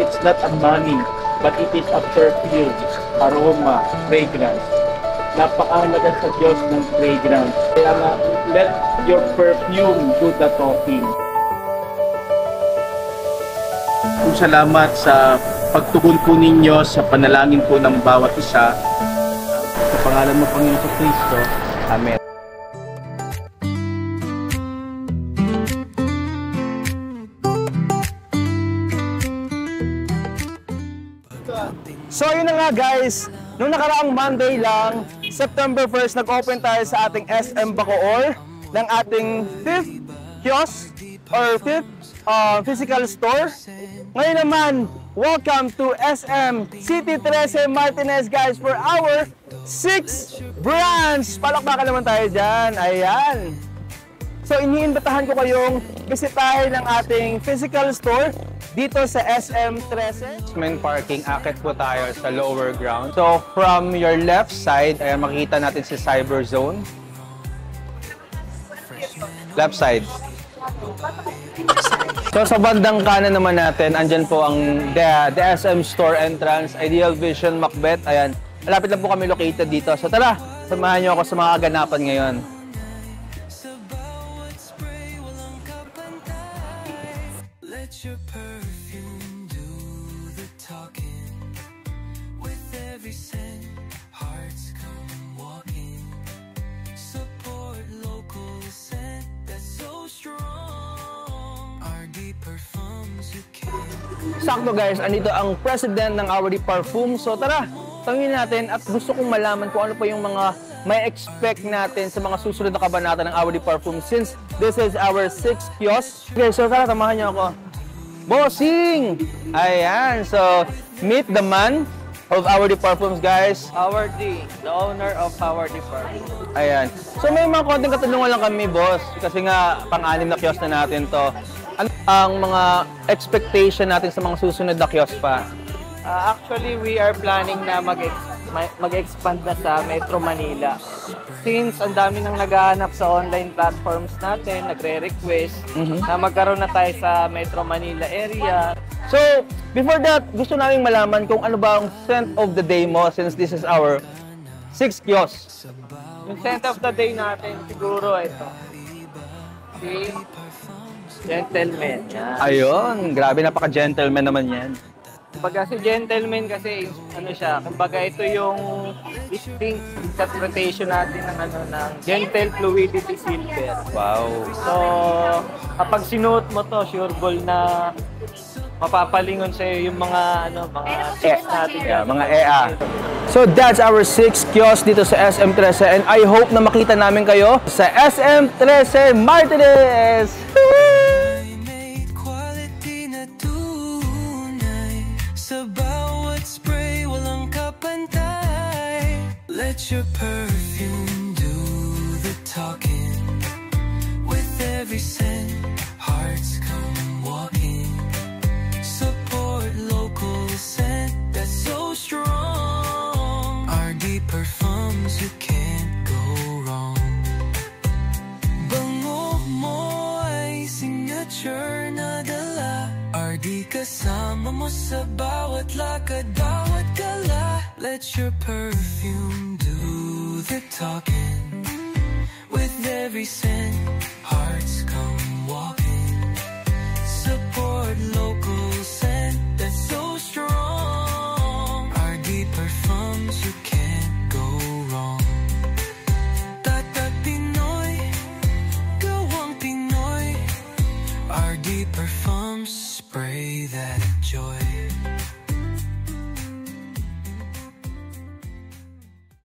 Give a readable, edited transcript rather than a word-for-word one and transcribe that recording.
It's not a money, but it is a perfume, aroma, fragrance. Napakahalaga sa Diyos ng fragrance. Kaya nga, let your perfume do the talking. Salamat sa pagtugon po ninyo sa panalangin po ng bawat isa. Sa pangalan mo, Panginoon Kristo. Amen. So yun na nga guys, nung nakaraang Monday lang, September 1st, nag-open tayo sa ating SM Bacoor ng ating 5th kiosk or 5th physical store. Ngayon naman, welcome to SM City 13 Martinez guys for our 6th branch. Palakpakan naman tayo dyan. Ayan. So iniimbitahan ko kayong bisitahin ng ating physical store dito sa SM 13. Main parking, akit po tayo sa lower ground. So from your left side, ay makikita natin si Cyber Zone. Left side. So sa bandang kanan naman natin, andyan po ang the SM Store entrance, Ideal Vision, Macbeth. Ayan, malapit lang po kami located dito. So tara, samahan niyo ako sa mga kaganapan ngayon. Sakto guys, andito ang president ng Awadi Parfum. So tara, tangin natin at gusto kong malaman kung ano pa yung mga may expect natin sa mga susunod na kabanata ng Awadi Parfum since this is our 6th kiosk. Okay, so tara, tamahan niyo ako. Bossing! Ayan, so meet the man of Awadi Parfums guys. Howard D, the owner of Howard D Parfum. Ayan. So may mga konting katanungan lang kami boss kasi nga pang-anim na kiosk na natin to. Ano ang mga expectation natin sa mga susunod na kiosk pa? Actually, we are planning na mag-expand na sa Metro Manila. Since ang dami nang naghahanap sa online platforms natin, nagre-request na magkaroon na tayo sa Metro Manila area. So, before that, gusto namin malaman kung ano ba ang scent of the day mo since this is our 6th kiosk. Yung scent of the day natin, siguro ito. Si Gentleman. Yan. Ayun, grabe, napaka-gentleman naman yan. Kumbaga si Gentleman kasi ano siya, kumbaga ito yung distinct interpretation natin ng ng Gentle Fluidity Silver. Wow. So, kapag sinuot mo to, sure ball na mapapalingon sa'yo yung mga mga chicks natin. Yeah, mga EA. So that's our 6th kiosk dito sa SM 13 and I hope na makita namin kayo sa SM 13 Martinez! Sa bawat spray, walang kapantay. Let your perfume do the talking. With every scent, hearts come walking. Support local scent that's so strong. RD Parfums, you can't go wrong. Bango mo ay signature na dala. RD kasama mo sa bawat lakad, bawat gala. Let your perfume do the talking. With every scent, hearts come walking. Support local scent that's so strong. RD Parfums, you can't go wrong. Tatak Pinoy, gawang Pinoy. RD Parfums, spray that joy.